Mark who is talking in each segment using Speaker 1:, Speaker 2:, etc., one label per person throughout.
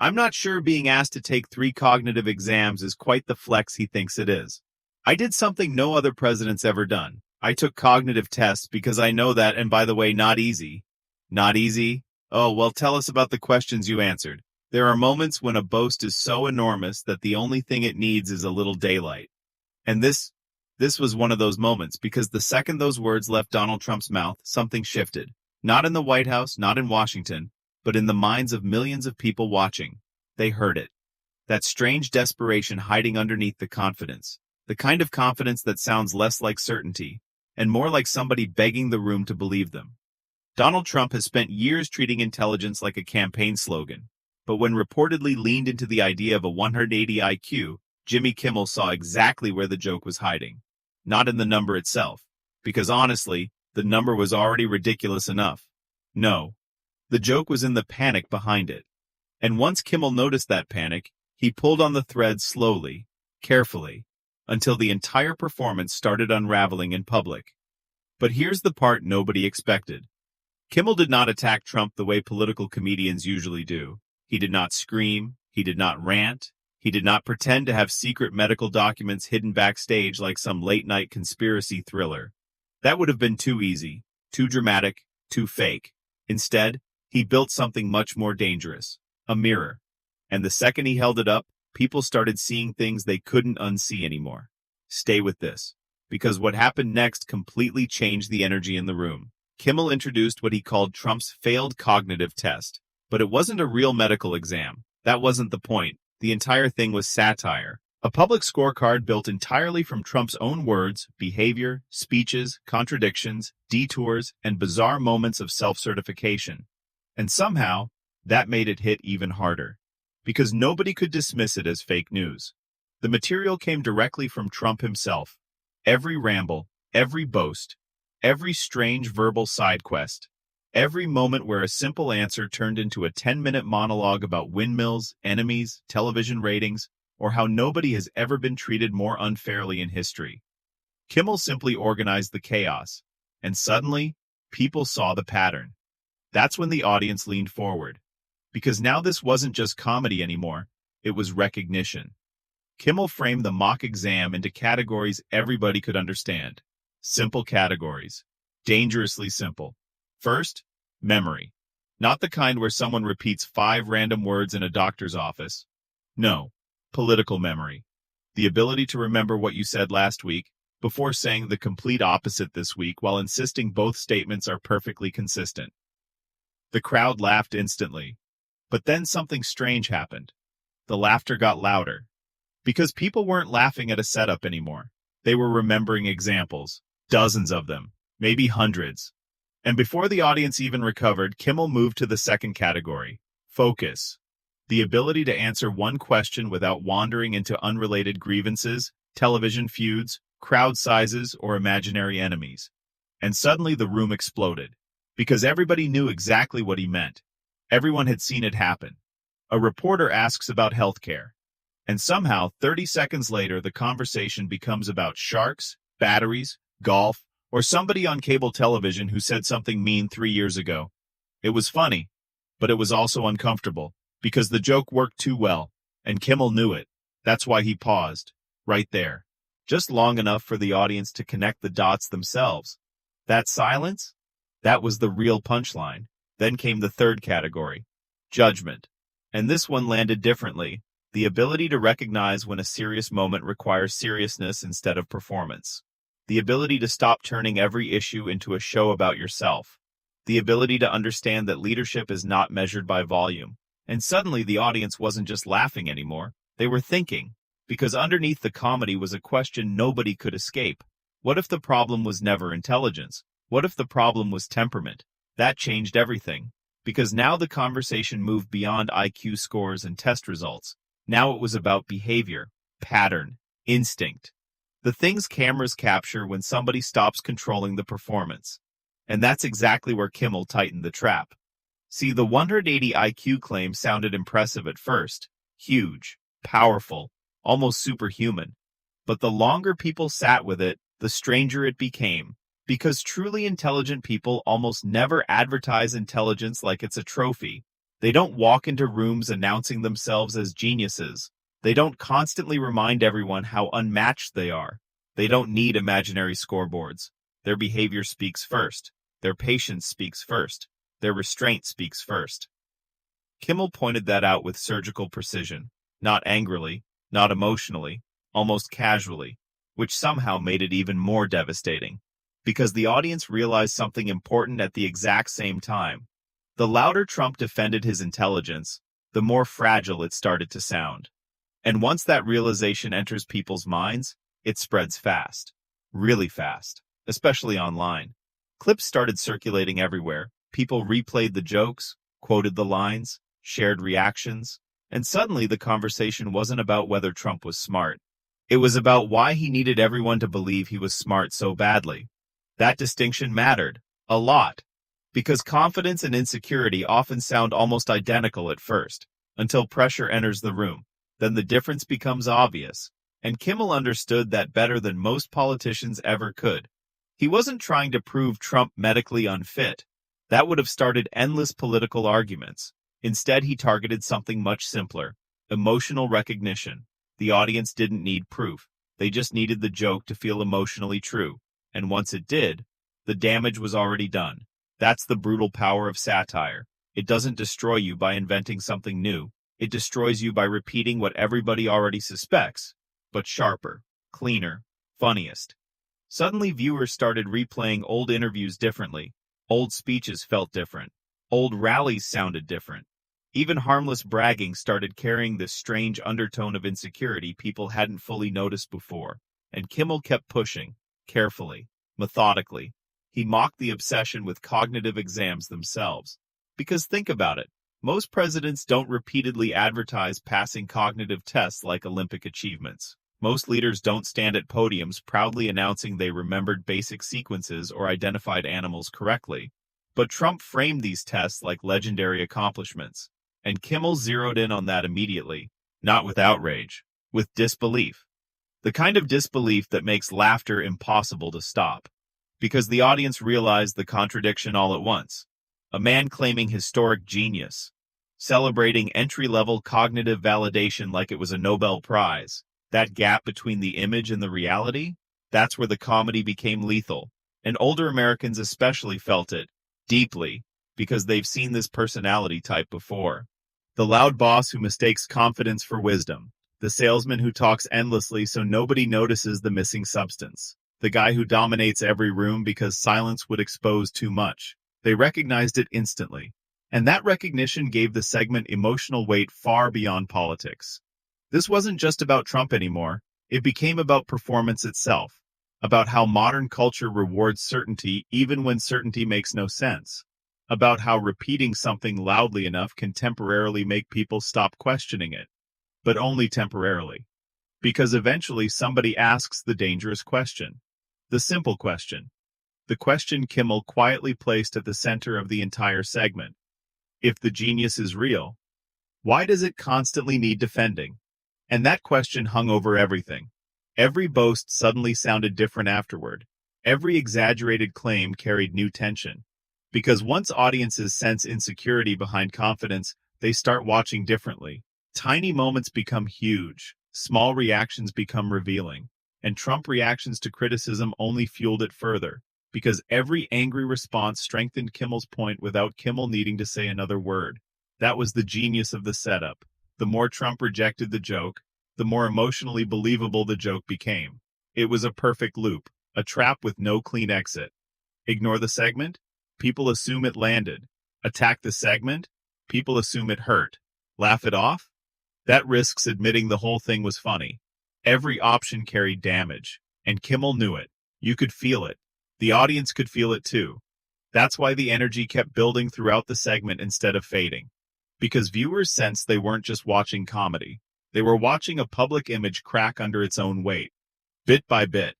Speaker 1: I'm not sure being asked to take 3 cognitive exams is quite the flex he thinks it is. I did something no other president's ever done. I took cognitive tests because I know that, and by the way, not easy. Not easy? Oh, well, tell us about the questions you answered. There are moments when a boast is so enormous that the only thing it needs is a little daylight. And this was one of those moments, because the second those words left Donald Trump's mouth, something shifted. Not in the White House, not in Washington, but in the minds of millions of people watching. They heard it. That strange desperation hiding underneath the confidence. The kind of confidence that sounds less like certainty, and more like somebody begging the room to believe them. Donald Trump has spent years treating intelligence like a campaign slogan, but when reportedly leaned into the idea of a 180 IQ, Jimmy Kimmel saw exactly where the joke was hiding. Not in the number itself, because honestly, the number was already ridiculous enough. No. The joke was in the panic behind it. And once Kimmel noticed that panic, he pulled on the thread slowly, carefully, until the entire performance started unraveling in public. But here's the part nobody expected. Kimmel did not attack Trump the way political comedians usually do. He did not scream, he did not rant, he did not pretend to have secret medical documents hidden backstage like some late-night conspiracy thriller. That would have been too easy, too dramatic, too fake. Instead, he built something much more dangerous, a mirror. And the second he held it up, people started seeing things they couldn't unsee anymore. Stay with this, because what happened next completely changed the energy in the room. Kimmel introduced what he called Trump's failed cognitive test. But it wasn't a real medical exam. That wasn't the point. The entire thing was satire. A public scorecard built entirely from Trump's own words, behavior, speeches, contradictions, detours, and bizarre moments of self-certification. And somehow, that made it hit even harder. Because nobody could dismiss it as fake news. The material came directly from Trump himself. Every ramble, every boast, every strange verbal side quest. Every moment where a simple answer turned into a 10-minute monologue about windmills, enemies, television ratings, or how nobody has ever been treated more unfairly in history. Kimmel simply organized the chaos, and suddenly, people saw the pattern. That's when the audience leaned forward. Because now this wasn't just comedy anymore, it was recognition. Kimmel framed the mock exam into categories everybody could understand. Simple categories. Dangerously simple. First, memory. Not the kind where someone repeats 5 random words in a doctor's office. No, political memory. The ability to remember what you said last week before saying the complete opposite this week while insisting both statements are perfectly consistent. The crowd laughed instantly. But then something strange happened. The laughter got louder. Because people weren't laughing at a setup anymore. They were remembering examples. Dozens of them. Maybe hundreds. And before the audience even recovered, Kimmel moved to the second category, focus. The ability to answer one question without wandering into unrelated grievances, television feuds, crowd sizes, or imaginary enemies. And suddenly the room exploded, because everybody knew exactly what he meant. Everyone had seen it happen. A reporter asks about healthcare. And somehow, 30 seconds later, the conversation becomes about sharks, batteries, golf, or somebody on cable television who said something mean 3 years ago. It was funny, but it was also uncomfortable, because the joke worked too well, and Kimmel knew it. That's why he paused, right there, just long enough for the audience to connect the dots themselves. That silence? That was the real punchline. Then came the third category, judgment. And this one landed differently, the ability to recognize when a serious moment requires seriousness instead of performance. The ability to stop turning every issue into a show about yourself. The ability to understand that leadership is not measured by volume. And suddenly the audience wasn't just laughing anymore, they were thinking. Because underneath the comedy was a question nobody could escape. What if the problem was never intelligence? What if the problem was temperament? That changed everything. Because now the conversation moved beyond IQ scores and test results. Now it was about behavior, pattern, instinct. The things cameras capture when somebody stops controlling the performance. And that's exactly where Kimmel tightened the trap. See, the 180 IQ claim sounded impressive at first. Huge, powerful, almost superhuman. But the longer people sat with it, the stranger it became. Because truly intelligent people almost never advertise intelligence like it's a trophy. They don't walk into rooms announcing themselves as geniuses. They don't constantly remind everyone how unmatched they are. They don't need imaginary scoreboards. Their behavior speaks first. Their patience speaks first. Their restraint speaks first. Kimmel pointed that out with surgical precision, not angrily, not emotionally, almost casually, which somehow made it even more devastating, because the audience realized something important at the exact same time. The louder Trump defended his intelligence, the more fragile it started to sound. And once that realization enters people's minds, it spreads fast. Really fast. Especially online. Clips started circulating everywhere. People replayed the jokes, quoted the lines, shared reactions, and suddenly the conversation wasn't about whether Trump was smart. It was about why he needed everyone to believe he was smart so badly. That distinction mattered. A lot. Because confidence and insecurity often sound almost identical at first, until pressure enters the room. Then the difference becomes obvious. And Kimmel understood that better than most politicians ever could. He wasn't trying to prove Trump medically unfit. That would have started endless political arguments. Instead, he targeted something much simpler: emotional recognition. The audience didn't need proof. They just needed the joke to feel emotionally true. And once it did, the damage was already done. That's the brutal power of satire. It doesn't destroy you by inventing something new. It destroys you by repeating what everybody already suspects, but sharper, cleaner, funniest. Suddenly viewers started replaying old interviews differently. Old speeches felt different. Old rallies sounded different. Even harmless bragging started carrying this strange undertone of insecurity people hadn't fully noticed before. And Kimmel kept pushing, carefully, methodically. He mocked the obsession with cognitive exams themselves. Because think about it, most presidents don't repeatedly advertise passing cognitive tests like Olympic achievements. Most leaders don't stand at podiums proudly announcing they remembered basic sequences or identified animals correctly. But Trump framed these tests like legendary accomplishments. And Kimmel zeroed in on that immediately, not with outrage, with disbelief. The kind of disbelief that makes laughter impossible to stop. Because the audience realized the contradiction all at once. A man claiming historic genius, celebrating entry-level cognitive validation like it was a Nobel Prize. That gap between the image and the reality, that's where the comedy became lethal. And older Americans especially felt it, deeply, because they've seen this personality type before. The loud boss who mistakes confidence for wisdom. The salesman who talks endlessly so nobody notices the missing substance. The guy who dominates every room because silence would expose too much. They recognized it instantly. And that recognition gave the segment emotional weight far beyond politics. This wasn't just about Trump anymore. It became about performance itself. About how modern culture rewards certainty even when certainty makes no sense. About how repeating something loudly enough can temporarily make people stop questioning it. But only temporarily. Because eventually somebody asks the dangerous question. The simple question. The question Kimmel quietly placed at the center of the entire segment. If the genius is real, why does it constantly need defending? And that question hung over everything. Every boast suddenly sounded different afterward. Every exaggerated claim carried new tension. Because once audiences sense insecurity behind confidence, they start watching differently. Tiny moments become huge. Small reactions become revealing. And Trump reactions to criticism only fueled it further. Because every angry response strengthened Kimmel's point without Kimmel needing to say another word. That was the genius of the setup. The more Trump rejected the joke, the more emotionally believable the joke became. It was a perfect loop, a trap with no clean exit. Ignore the segment? People assume it landed. Attack the segment? People assume it hurt. Laugh it off? That risks admitting the whole thing was funny. Every option carried damage, and Kimmel knew it. You could feel it. The audience could feel it too. That's why the energy kept building throughout the segment instead of fading. Because viewers sensed they weren't just watching comedy. They were watching a public image crack under its own weight. Bit by bit.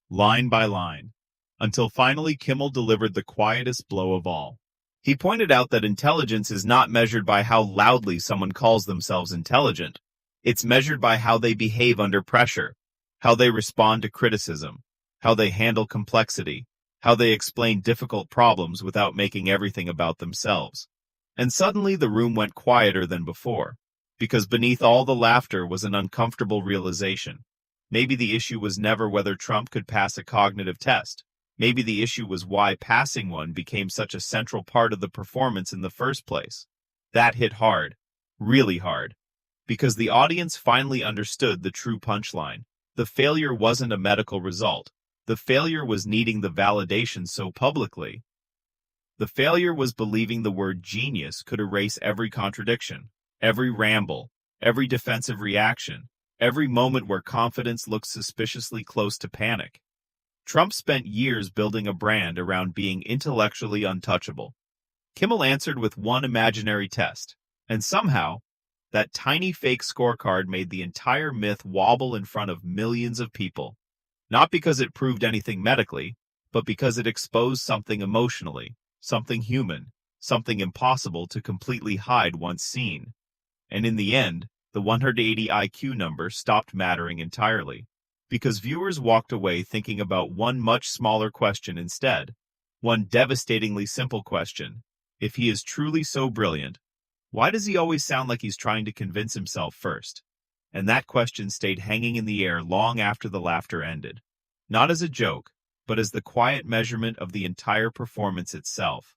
Speaker 1: Line by line. Until finally Kimmel delivered the quietest blow of all. He pointed out that intelligence is not measured by how loudly someone calls themselves intelligent. It's measured by how they behave under pressure, how they respond to criticism, how they handle complexity, how they explain difficult problems without making everything about themselves. And suddenly the room went quieter than before, because beneath all the laughter was an uncomfortable realization. Maybe the issue was never whether Trump could pass a cognitive test. Maybe the issue was why passing one became such a central part of the performance in the first place. That hit hard, really hard, because the audience finally understood the true punchline. The failure wasn't a medical result. The failure was needing the validation so publicly. The failure was believing the word genius could erase every contradiction, every ramble, every defensive reaction, every moment where confidence looked suspiciously close to panic. Trump spent years building a brand around being intellectually untouchable. Kimmel answered with one imaginary test, and somehow, that tiny fake scorecard made the entire myth wobble in front of millions of people. Not because it proved anything medically, but because it exposed something emotionally, something human, something impossible to completely hide once seen. And in the end, the 180 IQ number stopped mattering entirely, because viewers walked away thinking about one much smaller question instead. One devastatingly simple question. If he is truly so brilliant, why does he always sound like he's trying to convince himself first? And that question stayed hanging in the air long after the laughter ended. Not as a joke, but as the quiet measurement of the entire performance itself.